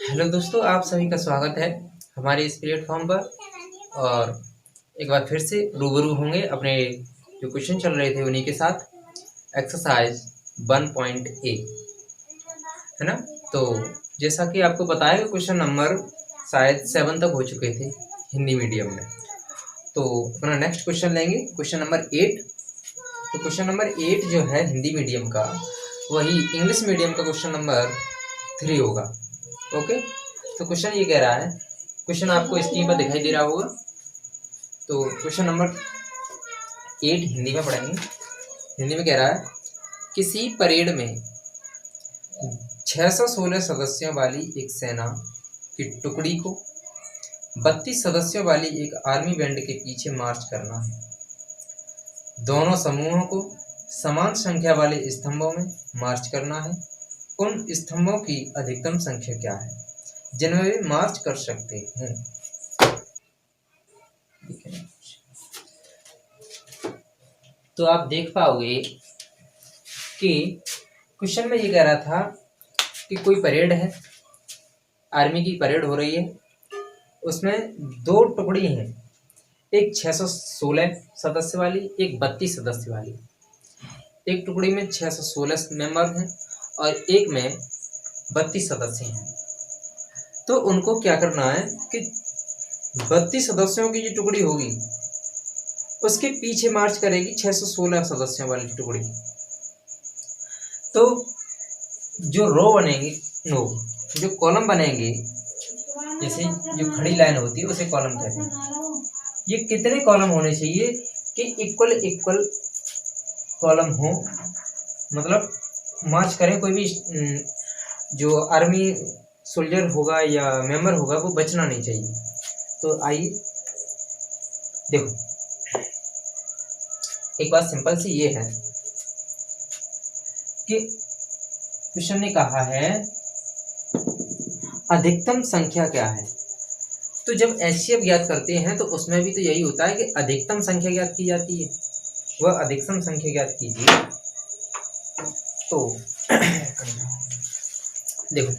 Hello दोस्तों, आप सभी का स्वागत है हमारे इस प्लेटफॉर्म पर। और एक बार फिर से रूबरू होंगे अपने जो क्वेश्चन चल रहे थे उन्हीं के साथ। एक्सरसाइज 1.A है ना। तो जैसा कि आपको बताया कि क्वेश्चन नंबर शायद 7 तक हो चुके थे हिंदी मीडियम में। तो अपना नेक्स्ट क्वेश्चन लेंगे, क्वेश्चन नंबर 8। तो क्वेश्चन नंबर 8 जो है हिंदी मीडियम का, वही इंग्लिश मीडियम का क्वेश्चन नंबर 3 होगा। ओके, तो क्वेश्चन ये कह रहा है, क्वेश्चन आपको स्क्रीन पर दिखाई दे रहा होगा। तो क्वेश्चन नंबर 8 हिंदी में पढ़ेंगे। हिंदी में कह रहा है, किसी परेड में 616 सदस्यों वाली एक सेना की टुकड़ी को 32 सदस्यों वाली एक आर्मी बैंड के पीछे मार्च करना है। दोनों समूहों को समान संख्या वाले स्तंभों में मार्च करना है। उन स्तंभों की अधिकतम संख्या क्या है जिनमें वे मार्च कर सकते हैं? तो आप देख पाओगे कि क्वेश्चन में ये कह रहा था कि कोई परेड है, आर्मी की परेड हो रही है, उसमें दो टुकड़ी हैं, एक 616 सदस्य वाली, एक 32 सदस्य वाली। एक टुकड़ी में 616 मेंबर हैं और एक में 32 सदस्य हैं। तो उनको क्या करना है कि 32 सदस्यों की जो टुकड़ी होगी उसके पीछे मार्च करेगी 616 सदस्यों वाली टुकड़ी। तो जो रो बनेंगे, जो कॉलम बनेंगे, जैसे जो खड़ी लाइन होती है उसे कॉलम कहते हैं। ये कितने कॉलम होने चाहिए कि इक्वल कॉलम हो, मतलब मार्च करें, कोई भी जो आर्मी सोल्जर होगा या मेंबर होगा वो बचना नहीं चाहिए। तो आइए देखो, एक बात सिंपल सी ये है कि क्वेश्चन ने कहा है अधिकतम संख्या क्या है। तो जब एचसीएफ ज्ञात करते हैं तो उसमें भी तो यही होता है कि अधिकतम संख्या ज्ञात की जाती है। वह अधिकतम संख्या ज्ञात कीजिए। तो देखो,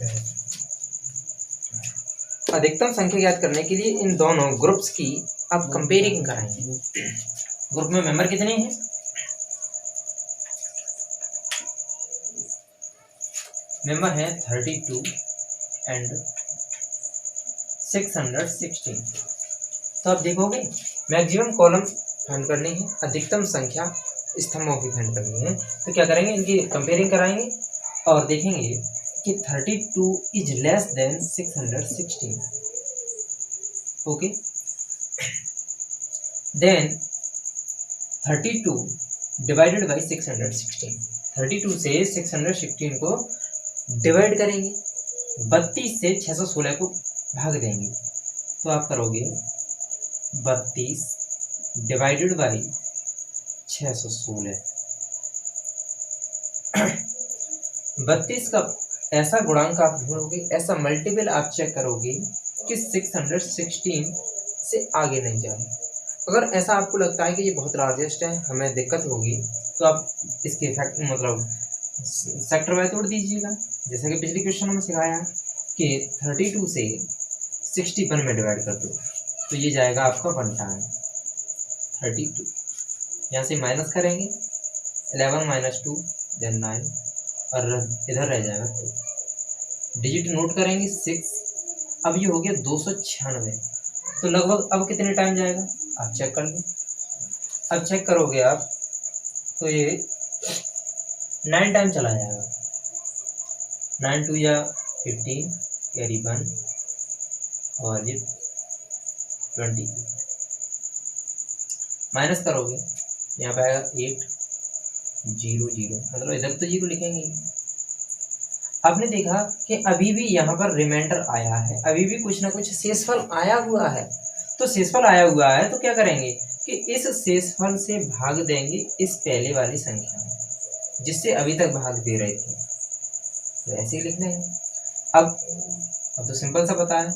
अधिकतम संख्या ज्ञात करने के लिए इन दोनों ग्रुप्स की आप कंपेयरिंग कराएंगे। ग्रुप में मेंबर कितने हैं? मेंबर है 32 एंड 616। तो आप देखोगे मैक्सिमम कॉलम फाइंड करनी है, अधिकतम संख्या स्तंभों की फाइंड करनी है। तो क्या करेंगे, इनकी कंपेयरिंग कराएंगे और देखेंगे कि 32 is less than 616। Okay, then 32 divided by 616। 32 से 616 को डिवाइड करेंगे, 32 से 616 को भाग देंगे। तो आप करोगे 32 डिवाइडेड बाई 616। 32 का ऐसा गुणांक आप ढूंढोगे, ऐसा मल्टीपल आप चेक करोगे कि 616 से आगे नहीं जाए। अगर ऐसा आपको लगता है कि ये बहुत लार्जेस्ट है, हमें दिक्कत होगी, तो आप इसके फैक्ट मतलब सेक्टर वाइज तोड़ दीजिएगा। जैसा कि पिछले क्वेश्चन में सिखाया कि 32 से 61 में डिवाइड कर दो, तो ये जाएगा आपका 1 टाइम 32। यहाँ से माइनस करेंगे 11 माइनस 2 देन 9 और इधर रह जाएगा 2। डिजिट नोट करेंगे 6। अब ये हो गया 296। तो लगभग अब कितने टाइम जाएगा आप चेक कर लो। अब चेक करोगे आप तो ये 9 टाइम चला जाएगा। 9 2 या 15 कैरी 1 और ये 20। माइनस करोगे यहाँ पे आएगा 8 0 0, मतलब इधर तो 0 लिखेंगे। आपने देखा कि अभी भी यहाँ पर रिमाइंडर आया है, अभी भी कुछ ना कुछ शेषफल आया हुआ है। तो शेषफल आया हुआ है तो क्या करेंगे कि इस शेषफल से भाग देंगे इस पहले वाली संख्या में, जिससे अभी तक भाग दे रहे थे। तो ऐसे ही लिखना है। अब तो सिंपल सा पता है,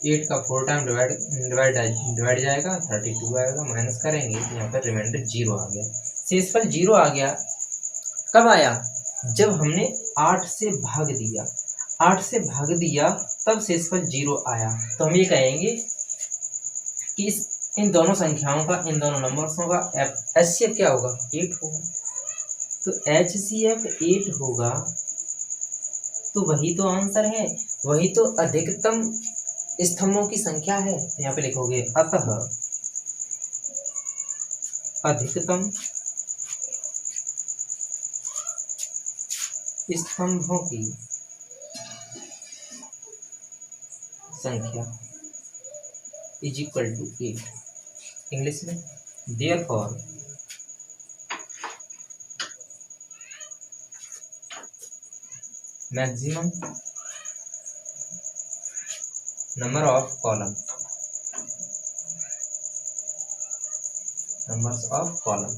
8 का 4 टाइम डिवाइड जाएगा, 32 आएगा। माइनस करेंगे तो यहाँ पर रिमाइंडर 0 आ गया, शेषफल 0 आ गया। कब आया? जब हमने 8 से भाग दिया, 8 से भाग दिया तब शेषफल 0 आया, तो हम ये कहेंगे कि इन दोनों संख्याओं का, इन दोनों नंबर्सों का HCF क्या होगा, 8 होगा। तो HCF 8 होगा, तो वही तो आंसर है, वही तो अधिकतम स्तंभों की संख्या है। यहाँ पे लिखोगे अतः अधिकतम स्तंभों की संख्या इज इक्वल टू 8। इंग्लिश में therefore maximum number of column, numbers of column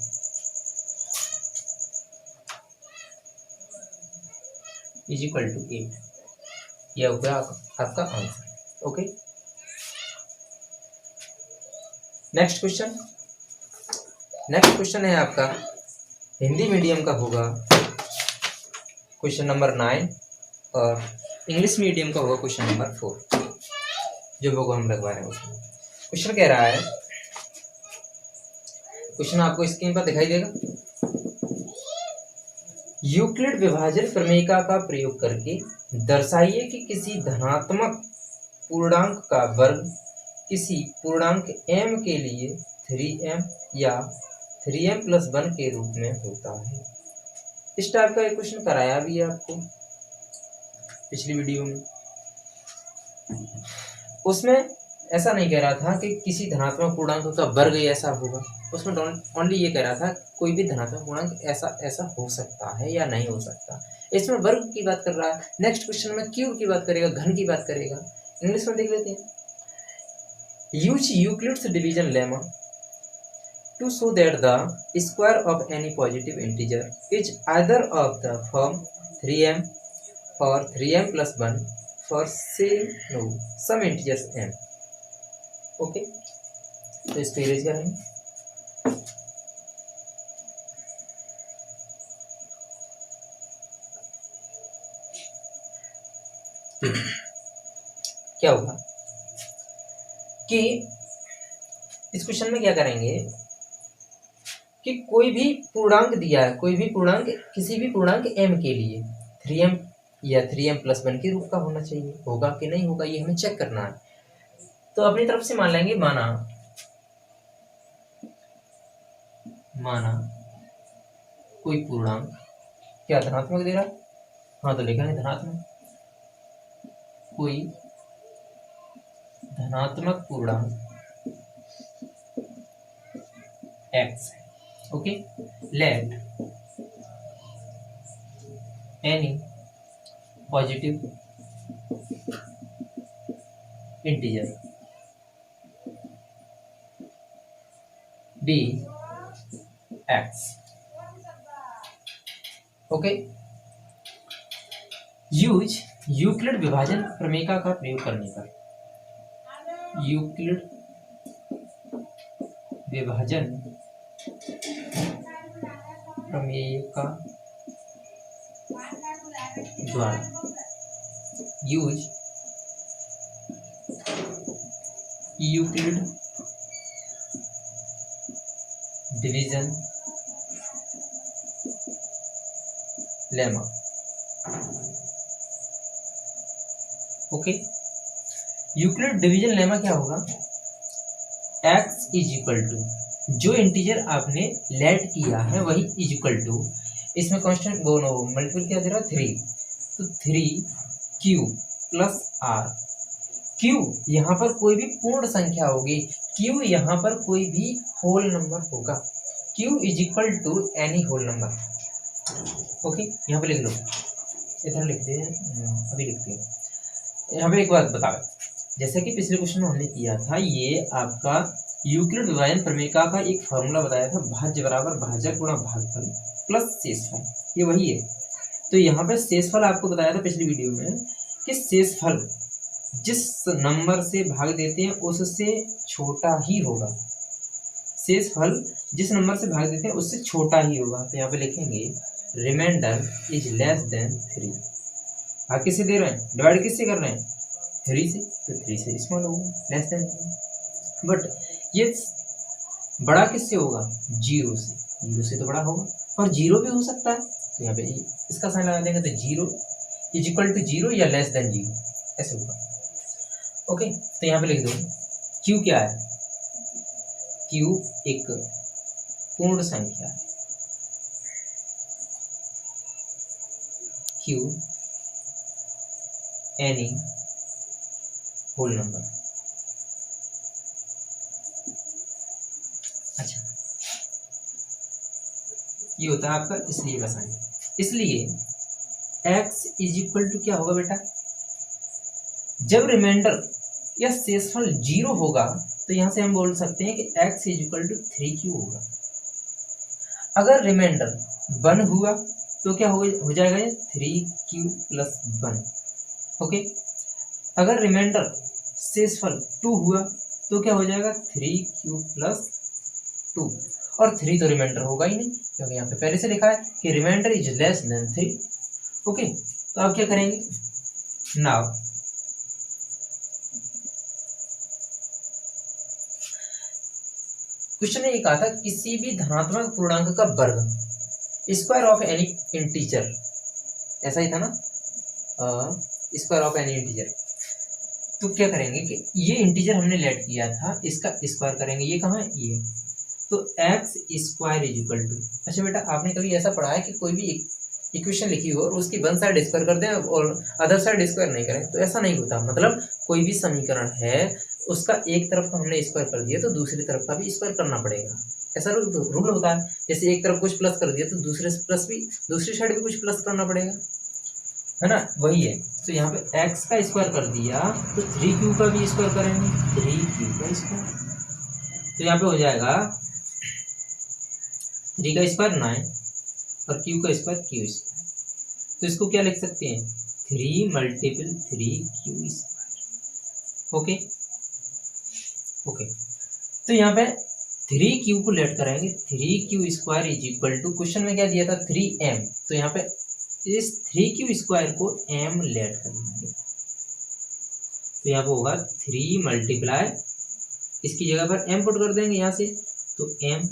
is equal to 8। यह हो गया आपका answer. Okay, next question. Next question है आपका हिंदी मीडियम का होगा क्वेश्चन नंबर 9 और इंग्लिश मीडियम का होगा क्वेश्चन नंबर 4, जो लोग हम लगवा रहे हैं उसमें। क्वेश्चन कह रहा है, क्वेश्चन आपको स्क्रीन पर दिखाई देगा। यूक्लिड विभाजन प्रमेयिका का प्रयोग करके दर्शाइए कि किसी धनात्मक पूर्णांक का वर्ग किसी पूर्णांक m के लिए 3m या 3m+1 के रूप में होता है। इस टाइप का एक क्वेश्चन कराया भी है आपको पिछली वीडियो में। उसमें ऐसा नहीं कह रहा था कि किसी धनात्मक पूर्णांक का वर्ग ऐसा होगा, उसमें ओनली ये कह रहा था कोई भी धनात्मक पूर्णांक ऐसा ऐसा हो सकता है या नहीं हो सकता। इसमें वर्ग की बात कर रहा है। नेक्स्ट क्वेश्चन में क्यूब की बात करेगा, घन की बात करेगा। इंग्लिश में देख लेते हैं। Use Euclid's division lemma to show that the square of any positive integer is either of the form 3m or 3m+1 for some integers m। Okay, तो इसको इरेज करेंगे। क्या होगा कि इस क्वेश्चन में क्या करेंगे कि कोई भी पूर्णांक दिया है, कोई भी पूर्णांक किसी भी पूर्णांक m के लिए 3m या 3m+1 के रूप का होना चाहिए, होगा कि नहीं होगा ये हमें चेक करना है। तो अपनी तरफ से मान लेंगे, माना कोई पूर्णांक क्या धनात्मक दे रहा है, हाँ तो लिखा है धनात्मक, कोई धनात्मक पूर्णांक x है। Okay, let any positive integer be x। Okay, use Euclid विभाजन प्रमेयिका का प्रयोग करने पर, यूक्लिड विभाजन प्रमेयिका द्वारा, use Euclid division lemma. Okay, Euclid division lemma क्या होगा, x इज इक्वल टू जो इंटीजर आपने लेट किया है वही इज इक्वल टू, इसमें कांस्टेंट वो मल्टीपल क्या दे रहा है 3, तो 3q प्लस r। q यहाँ पर कोई भी पूर्ण संख्या होगी, q यहाँ पर कोई भी होल नंबर होगा, q is equal to any whole number. Okay, यहाँ पे लिख लो, इधर लिखते हैं, अभी लिखते हैं। यहाँ पे एक बात बता, जैसे कि पिछले क्वेश्चन में हमने किया था, ये आपका यूक्लिड विभाजन प्रमेयिका का एक फॉर्मूला बताया था, भाज्य बराबर भाजक गुणा भागफल प्लस शेषफल, ये वही है। तो यहाँ पे शेषफल आपको बताया था पिछली वीडियो में कि शेषफल जिस नंबर से भाग देते हैं उससे छोटा ही होगा, शेषफल जिस नंबर से भाग देते हैं उससे छोटा ही होगा। तो यहाँ पे लिखेंगे रिमाइंडर इज लेस देन 3। आप किससे दे रहे हैं, डिवाइड किससे कर रहे हैं, 3 से, तो 3 से स्मॉल होगा, लेस देन 3। बट ये बड़ा किससे होगा, 0 से, 0 से तो बड़ा होगा, और 0 भी हो सकता है, तो यहाँ पे इसका साइन लगा देंगे, तो 0 इज इक्वल टू 0 या लेस देन 0 ऐसे होगा। ओके, तो यहाँ पे लिख दो क्यू क्या है, क्यू एक पूर्ण संख्या है, क्यू एनी होल नंबर। अच्छा, ये होता है आपका इसलिए का साइन। इसलिए x इज इक्वल टू क्या होगा बेटा, जब रिमाइंडर या शेषफल 0 होगा तो यहां से हम बोल सकते हैं कि x is equal to 3q होगा। अगर रिमाइंडर 1 हुआ तो क्या हो जाएगा ये 3q प्लस 1। ओके, अगर रिमाइंडर शेषफल 2 हुआ तो क्या हो जाएगा 3q प्लस 2, और 3 तो रिमाइंडर होगा ही नहीं क्योंकि यहाँ पे पहले से लिखा है कि remainder is less than 3। Okay, तो आप क्या करेंगे, नाउ क्वेश्चन में ये कहा था किसी भी धनात्मक पूर्णांक का वर्ग, स्क्वायर ऑफ एनी इंटीजर, ऐसा ही था ना, स्क्वायर ऑफ एनी इंटीजर। तो क्या करेंगे कि ये इंटीजर हमने लेट किया था, इसका स्क्वायर करेंगे, ये कहाँ है, ये, तो x square is equal to. अच्छा बेटा, आपने कभी ऐसा पढ़ा है कि कोई भी इक्वेशन लिखी हो और उसकी वन साइड स्क्वायर कर दें और अदर साइड स्क्वायर नहीं करें, तो ऐसा नहीं होता। मतलब कोई भी समीकरण है उसका एक तरफ का हमने स्क्वायर कर दिया तो दूसरी तरफ का भी स्क्वायर करना पड़ेगा, ऐसा रूल होता है। जैसे एक तरफ कुछ प्लस कर दिया तो दूसरे प्लस भी, दूसरी साइड भी कुछ प्लस करना पड़ेगा, है ना, वही है। तो यहाँ पे x का स्क्वायर कर दिया तो 3q का भी स्क्वायर करेंगे, 3q का स्क्वायर, तो यहाँ पे हो जाएगा 3 का स्क्वायर 9 और q का स्क्वायर q स्क्वायर। तो इसको क्या लिख सकते हैं, 3 multiple 3q square. Okay okay, तो यहाँ पे 3q को लेट कराएंगे, 3q square is equal to, question में क्या दिया था 3m, तो यहाँ पे इस 3q स्क्वायर को m लेट कर देंगे, तो यहाँ पे होगा 3 मल्टीप्लाई, इसकी जगह पर m पुट कर देंगे यहाँ से, तो m,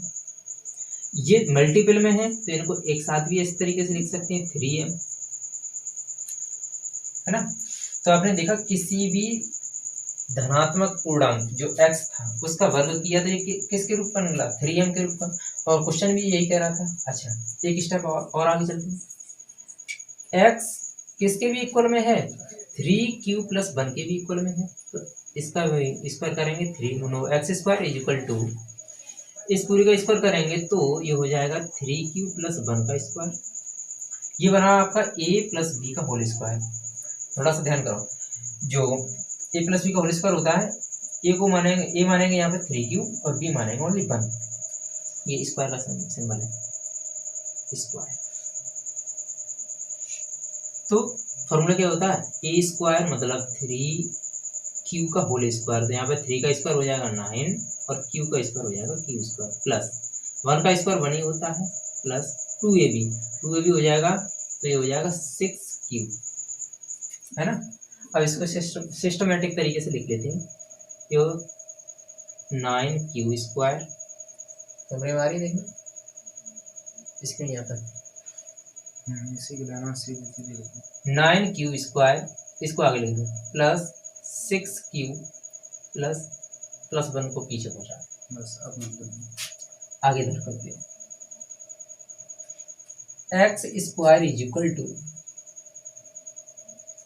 ये मल्टीपल में है तो इनको एक साथ भी इस तरीके से लिख सकते हैं 3m, है ना। तो आपने देखा किसी भी धनात्मक पूर्णांक जो x था उसका वर्ग किया तो ये किसके रूप में निकला, 3m के रूप में, और क्वेश्चन भी यही कह रहा था। अच्छा, एक स्टेप और आगे चलते हैं, x किसके भी इक्वल में है, 3q प्लस 1 के भी इक्वल में है, तो इसका स्क्वायर करेंगे 3 x square is equal to, इस पूरी का स्क्वायर करेंगे तो ये हो जाएगा 3q प्लस 1 का स्क्वायर, ये बना आपका a प्लस बी का होल स्क्वायर। थोड़ा सा ध्यान करो, जो a प्लस बी का होल स्क्वायर होता है, a को मानेंगे, a मानेंगे यहाँ पे 3q और b मानेंगे ओनली 1, ये स्क्वायर का सिंबल है स्क्वायर। तो फॉर्मूला क्या होता है, a स्क्वायर मतलब 3q का होल स्क्वायर, तो यहाँ पे 3 का स्क्वायर हो जाएगा 9 और q का स्क्वायर हो जाएगा q स्क्वायर, प्लस 1 का स्क्वायर 1 ही होता है, प्लस 2ab हो जाएगा, तो ये हो जाएगा 6q, है ना। अब इसको सिस्टमेटिक तरीके से लिख लेते हैं, ये 9q स्क्वायर, कैमरे में आ रही है देखना, इसके यहाँ पर 9q स्क्वायर, इसको आगे लिख दो, प्लस 6q प्लस 1 को पीछे पहुंचा, बस अब आगे इधर कर दिया, x square is equal to,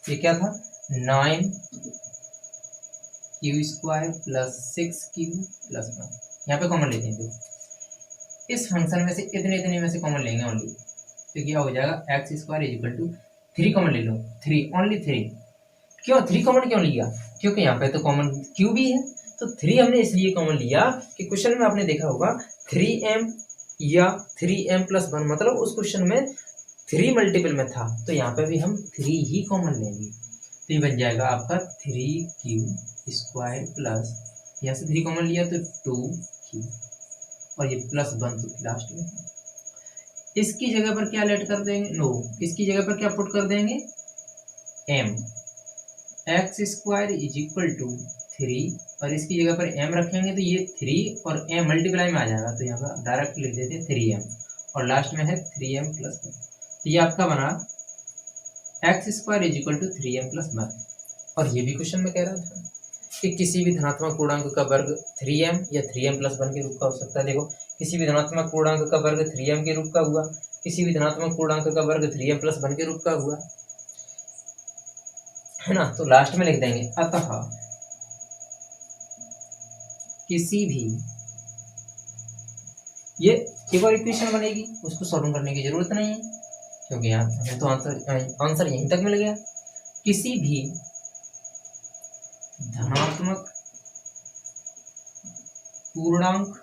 ये क्या था 9q square plus 6q plus 1, यहाँ पे कॉमन लेते हैं, तो इस फंक्शन में से इतने में से कॉमन लेंगे ओनली, तो क्या हो जाएगा x square is equal to 3 common ले लो, 3 ओनली 3, क्यों 3 कॉमन क्यों लिया, क्योंकि यहाँ पे तो कॉमन q भी है, तो 3 हमने इसलिए कॉमन लिया कि क्वेश्चन में आपने देखा होगा 3m या 3m प्लस 1, मतलब उस क्वेश्चन में 3 मल्टीपल में था, तो यहाँ पे भी हम 3 ही कॉमन लेंगे, तो ये बन जाएगा आपका 3q स्क्वायर प्लस, यहाँ से 3 कॉमन लिया तो 2q और ये प्लस 1 तो लास्ट में, इसकी जगह पर क्या लेट कर देंगे, नो इसकी जगह पर क्या पुट कर देंगे, m x square is equal to 3 और इसकी जगह पर m रखेंगे तो ये 3 और m मल्टीप्लाई में आ जाएगा, तो यहाँ पर डायरेक्ट लिख देते हैं 3m और लास्ट में है 3m प्लस 1। तो ये आपका बना x square is equal to 3m plus 1। और ये भी क्वेश्चन में कह रहा था कि किसी भी धनात्मक पूर्णांक का वर्ग 3m या 3m प्लस 1 के रूप का हो सकता है। देखो किसी भी धनात्मक पूर्णांक का वर्ग 3m के रूप का हुआ, किसी भी धनात्मक पूर्णांक का वर्ग 3m प्लस 1 के रूप का हुआ, है ना। तो लास्ट में लिख देंगे अतः किसी भी, ये एक और इक्वेशन बनेगी, उसको सॉल्व करने की जरूरत नहीं है क्योंकि यहाँ हमें तो आंसर यहीं तक मिल गया। किसी भी धनात्मक पूर्णांक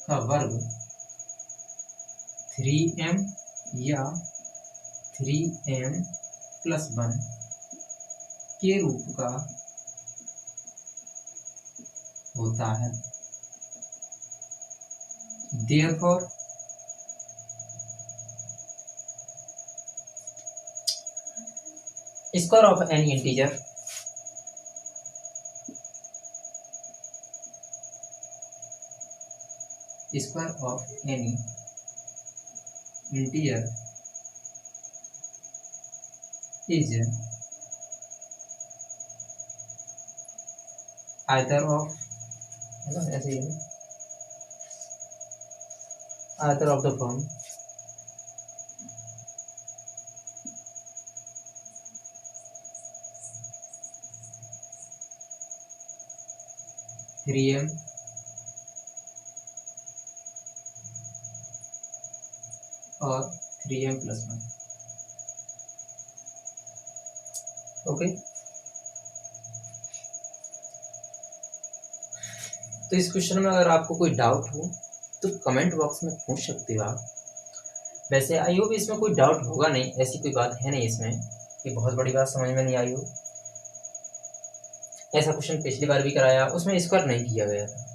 का वर्ग 3m या 3m प्लस 1 के रूप का होता है। Therefore square of any integer is either of, ऐसे ही है, either of the form 3m और 3m प्लस 1। ओके, तो इस क्वेश्चन में अगर आपको कोई डाउट हो तो कमेंट बॉक्स में पूछ सकते हो आप। वैसे आई होप इसमें कोई डाउट होगा नहीं, ऐसी कोई बात है नहीं इसमें कि बहुत बड़ी बात समझ में नहीं आई हो। ऐसा क्वेश्चन पिछली बार भी कराया, उसमें स्क्वायर नहीं किया गया था,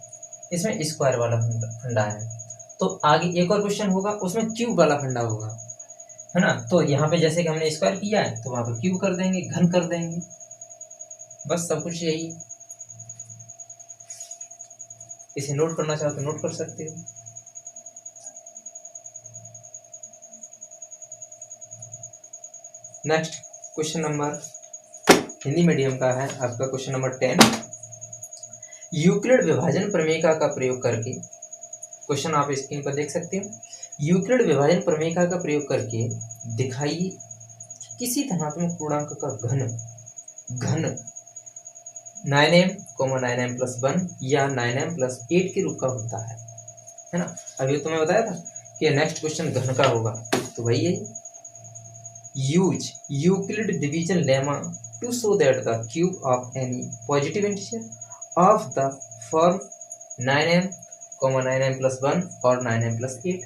इसमें स्क्वायर वाला फंडा है। तो आगे एक और क्वेश्चन होगा उसमें क्यूब वाला फंडा होगा, है ना। तो यहाँ पे जैसे कि हमने स्क्वायर किया है तो वहाँ पे क्यूब कर देंगे, घन कर देंगे, बस सब कुछ यही। इसे नोट करना चाहो तो नोट कर सकते हो। Next question number Hindi medium का है आपका क्वेश्चन नंबर 10। यूक्लिड विभाजन प्रमेय का प्रयोग करके, क्वेश्चन आप स्क्रीन पर देख सकते हो। यूक्लिड विभाजन प्रमेय का प्रयोग करके दिखाइए किसी धनात्मक पूर्णांक का घन 9m, 9m प्लस 1 या 9m प्लस 8 के रूप का होता है ना। अभी तो मैं बताया था कि नेक्स्ट क्वेश्चन घन का होगा, तो वही है। Use Euclid division lemma to show that the cube of any positive integer of the form 9m, 9m plus 1 और 9m प्लस 8।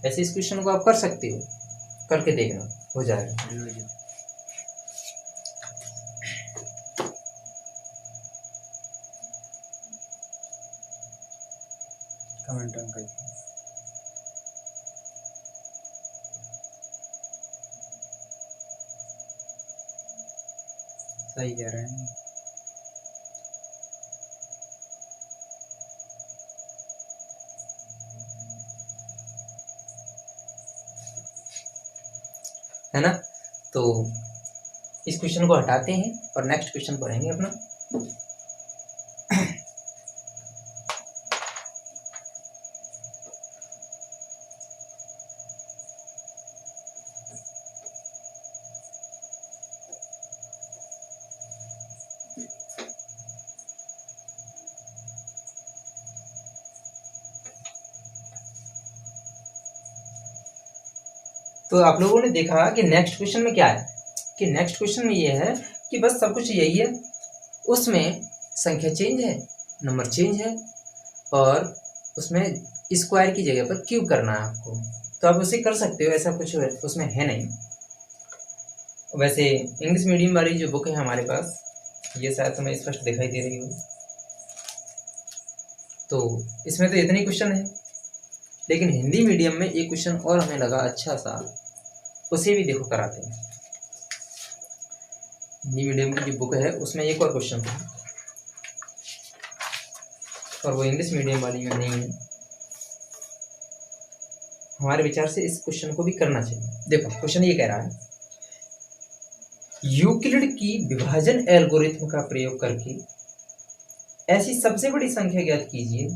ऐसे इस क्वेश्चन को आप कर सकते हो, करके देखना, हो जाएगा। कमेंट ऑन कर, सही कह रहे हैं। है ना। तो इस क्वेश्चन को हटाते हैं और नेक्स्ट क्वेश्चन पढ़ेंगे अपना। तो आप लोगों ने देखा कि नेक्स्ट क्वेश्चन में क्या है, कि नेक्स्ट क्वेश्चन में ये है कि बस सब कुछ यही है, उसमें संख्या चेंज है, नंबर चेंज है और उसमें स्क्वायर की जगह पर क्यूब करना है आपको। तो आप उसे कर सकते हो, ऐसा कुछ उसमें है नहीं। वैसे इंग्लिश मीडियम वाली जो बुक है हमारे पास, ये शायद तुम्हें स्पष्ट दिखाई दे रही हो, तो इसमें तो इतने क्वेश्चन है। लेकिन हिंदी मीडियम में एक क्वेश्चन और हमें लगा अच्छा सा, उसे भी देखो कराते हैं। हिंदी मीडियम की जो बुक है उसमें एक और क्वेश्चन था, और वो इंग्लिश मीडियम वाली में नहीं है। हमारे विचार से इस क्वेश्चन को भी करना चाहिए। देखो क्वेश्चन ये कह रहा है, यूक्लिड की विभाजन एल्गोरिथम का प्रयोग करके ऐसी सबसे बड़ी संख्या ज्ञात कीजिए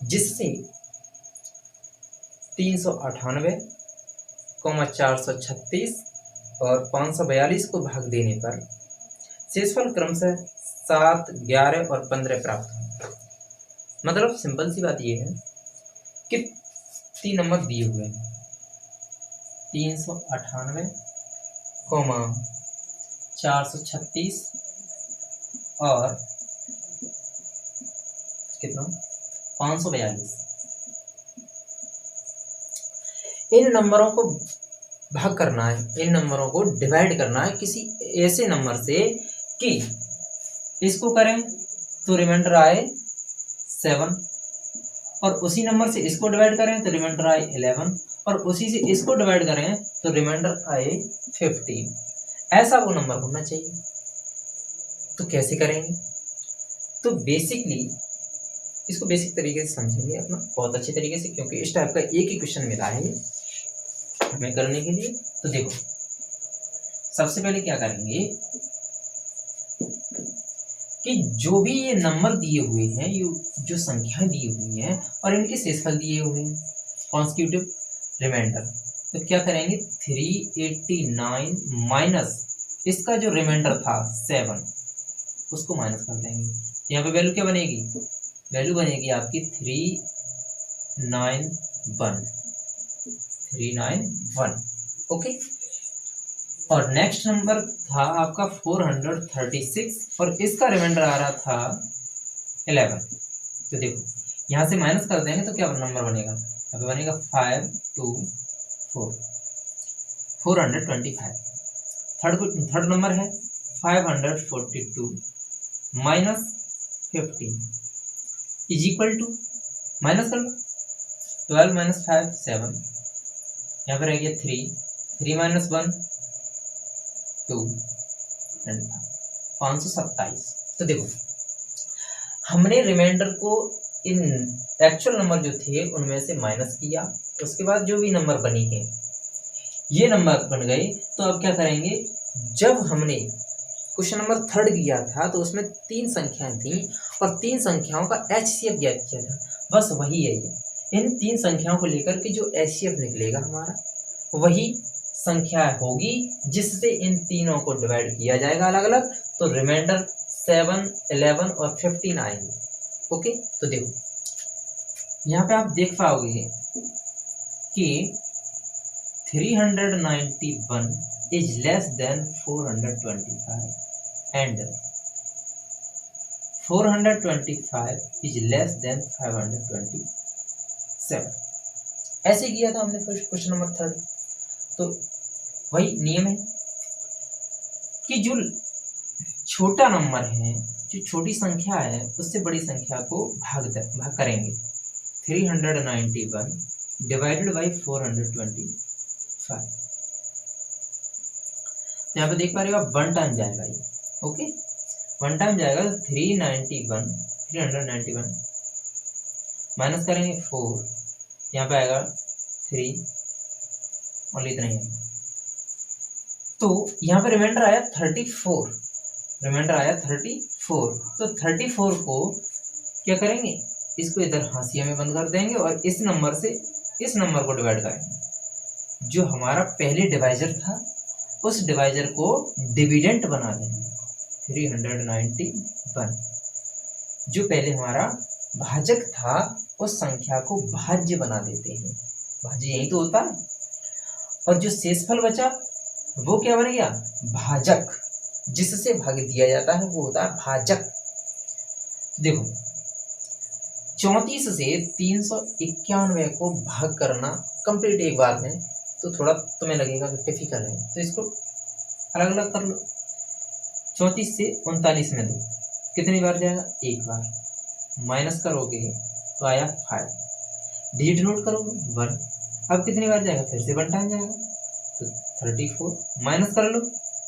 जिससे 398, 436 और 542 को भाग देने पर शेषफल क्रमशः 7, 11 और 15 प्राप्त हो। मतलब सिंपल सी बात ये है कि 3 नंबर दिए हुए हैं, 398, 436 और कितना 542। इन नंबरों को भाग करना है, इन नंबरों को डिवाइड करना है किसी ऐसे नंबर से कि इसको करें तो रिमाइंडर आए 7, और उसी नंबर से इसको डिवाइड करें तो रिमाइंडर आए 11, और उसी से इसको डिवाइड करें तो रिमाइंडर आए 15। ऐसा वो नंबर होना चाहिए। तो कैसे करेंगे? तो बेसिकली इसको बेसिक तरीके से समझेंगे अपना बहुत अच्छे तरीके से, क्योंकि इस टाइप का एक ही क्वेश्चन मिला है हमें करने के लिए। तो देखो सबसे पहले क्या करेंगे कि जो भी ये नंबर दिए हुए हैं, ये जो संख्याएं दी हुई हैं और इनके शेषफल दिए हुए हैं कॉन्स्टिट्यूटिव रिमाइंडर, तो क्या करेंगे 389 माइनस इसका जो रिमाइंडर था 7, उसको माइनस कर देंगे। यहाँ पे वैल्यू क्या बनेगी? वैल्यू बनेगी आपकी 391। ओके। और नेक्स्ट नंबर था आपका 436 और इसका रिमाइंडर आ रहा था 11। तो देखो यहाँ से माइनस कर देंगे तो क्या नंबर बनेगा? यहाँ पे बनेगा 524, 425। थर्ड नंबर है 542 minus 15 is equal to, minus कर लो 12 माइनस 5 7, यहाँ पर रह गया 3 माइनस 1 2 एंड 527। तो देखो हमने रिमाइंडर को इन एक्चुअल नंबर जो थे उनमें से माइनस किया, उसके बाद जो भी नंबर बनी है ये नंबर बन गए। तो अब क्या करेंगे, जब हमने क्वेश्चन नंबर 3 किया था तो उसमें 3 संख्याएं थी और 3 संख्याओं का HCF ज्ञात किया था, बस वही है ये। इन 3 संख्याओं को लेकर के जो HCF निकलेगा हमारा वही संख्या होगी जिससे इन तीनों को डिवाइड किया जाएगा अलग अलग, तो रिमाइंडर 7, 11 और 15 आएंगे। ओके। तो देखो यहाँ पे आप देख पाओगे कि 391 is less than 425 and 425 is less than 527। ऐसे किया था हमने क्वेश्चन नंबर 3। तो वही नियम है कि जो छोटा नंबर है, जो छोटी संख्या है, उससे बड़ी संख्या को भाग करेंगे। 391 डिवाइडेड बाई 425, यहाँ पे देख पा रहे हो आप 1 टाइम जाएगा ये। ओके 1 टाइम जाएगा 391 माइनस करेंगे 4, यहाँ पे आएगा 3, और इतना ही। तो यहाँ पे रिमाइंडर आया 34, रिमाइंडर आया 34। तो 34 को क्या करेंगे, इसको इधर हाशिया में बंद कर देंगे और इस नंबर से इस नंबर को डिवाइड करेंगे। जो हमारा पहले डिवाइजर था उस डिवाइजर को डिविडेंट बना देंगे। 391 जो पहले हमारा भाजक था उस संख्या को भाज्य बना देते हैं। भाज्य यही तो होता है। और जो शेषफल बचा वो क्या बन गया, भाजक, जिससे भाग दिया जाता है वो होता है भाजक। देखो 34 से 391 को भाग करना कंप्लीट एक बार में तो थोड़ा तुम्हें लगेगा कि डिफिकल्ट है, तो इसको अलग अलग कर लो। 34 से 39 में दो, कितनी बार जाएगा, एक बार। माइनस करोगे तो आया 5, डिजिट नोट करोगे 1। अब कितनी बार जाएगा, फिर से 1 टाइम जाएगा, तो 34 माइनस कर लो,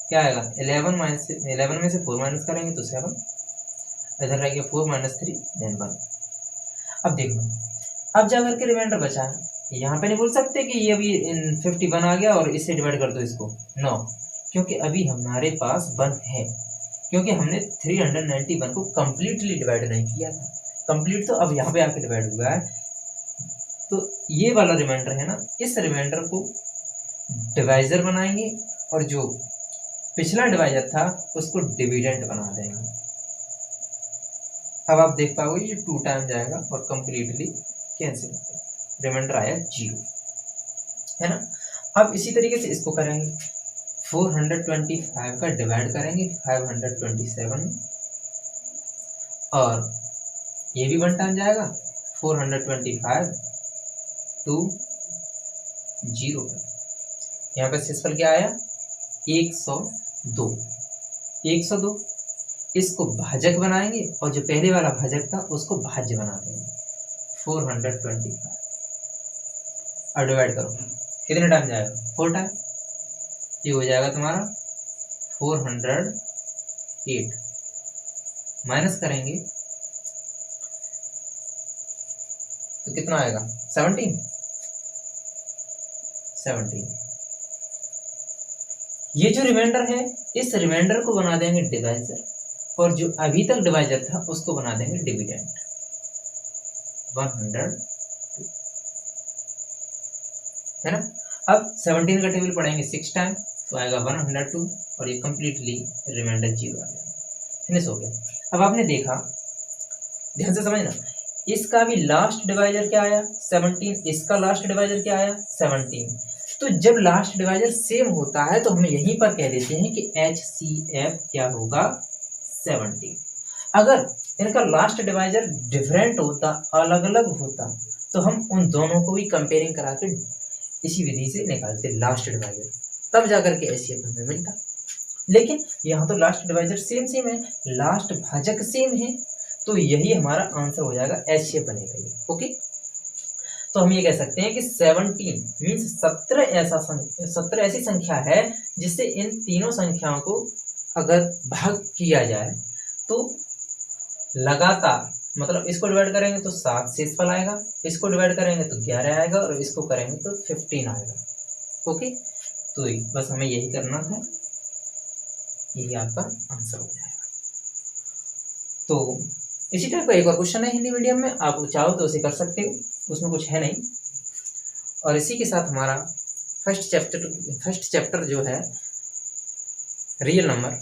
क्या आएगा 11 माइनस 11 में से 4 माइनस करेंगे तो 7, इधर रह गया 4 माइनस 3 देन 1। अब देखो, अब जाकर के रिमाइंडर बचा है, यहाँ पे नहीं बोल सकते कि ये अभी 51 आ गया और इससे डिवाइड कर दो इसको, नो, क्योंकि अभी हमारे पास 1 है, क्योंकि हमने 391 को कंप्लीटली डिवाइड नहीं किया था, कंप्लीट तो अब यहाँ पे आके डिवाइड हुआ है। तो ये वाला रिमाइंडर है ना, इस रिमाइंडर को डिवाइजर बनाएंगे और जो पिछला डिवाइजर था उसको डिविडेंड बना देंगे। अब आप देख पाओगे ये 2 टाइम जाएगा और कंप्लीटली कैंसिल हो गया, रिमाइंडर आया 0, है ना। अब इसी तरीके से इसको करेंगे, 425 का डिवाइड करेंगे 527 और ये भी 1 टाइम जाएगा, 425 2 0 का, यहाँ पर शेषफल क्या आया 102। 102 इसको भाजक बनाएंगे और जो पहले वाला भाजक था उसको भाज्य बना देंगे 425 और डिवाइड करो, कितने टाइम जाएगा 4 टाइम, ये हो जाएगा तुम्हारा 408 माइनस करेंगे तो कितना आएगा 17। ये जो रिमाइंडर है इस रिमाइंडर को बना देंगे डिवाइजर और जो अभी तक डिवाइजर था उसको बना देंगे डिविडेंड 102, है ना। अब 17 का टेबल पढ़ेंगे 6 टाइम तो आएगा 102 और ये कंप्लीटली रिमाइंडर 0 आ गया, फिनिश हो गया। अब आपने देखा, ध्यान से समझना, इसका भी लास्ट डिवाइजर क्या आया 17, इसका लास्ट डिवाइजर क्या आया 17। तो जब लास्ट डिवाइजर सेम होता है तो हम यहीं पर कह देते हैं कि HCF क्या होगा 17। अगर इनका लास्ट डिवाइजर डिफरेंट होता, अलग अलग होता, तो हम उन दोनों को भी कंपेयरिंग करा के इसी विधि से निकालते लास्ट डिवाइजर, तब जाकर के HCF हमें मिलता। लेकिन यहाँ तो लास्ट डिवाइजर सेम है, लास्ट भाजक सेम है, तो यही हमारा आंसर हो जाएगा, HCF बनेगा ये। ओके, तो हम ये कह सकते हैं कि 17 मीन्स 17 ऐसी संख्या है जिससे इन तीनों संख्याओं को अगर भाग किया जाए तो लगातार, मतलब इसको डिवाइड करेंगे तो 7 शेषफल आएगा, इसको डिवाइड करेंगे तो 11 आएगा और इसको करेंगे तो 15 आएगा। ओके, तो बस हमें यही करना था, यही आपका आंसर हो जाएगा। तो इसी टाइप का एक और क्वेश्चन है हिंदी मीडियम में, आप चाहो तो उसे कर सकते हो, उसमें कुछ है नहीं। और इसी के साथ हमारा फर्स्ट चैप्टर जो है रियल नंबर,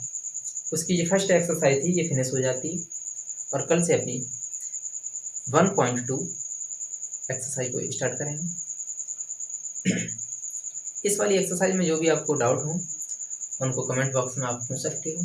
उसकी जो फर्स्ट एक्सरसाइज थी ये फिनिश हो जाती और कल से अपनी 1.2 एक्सरसाइज को स्टार्ट करेंगे। इस वाली एक्सरसाइज में जो भी आपको डाउट हो उनको कमेंट बॉक्स में आप पूछ सकते हो।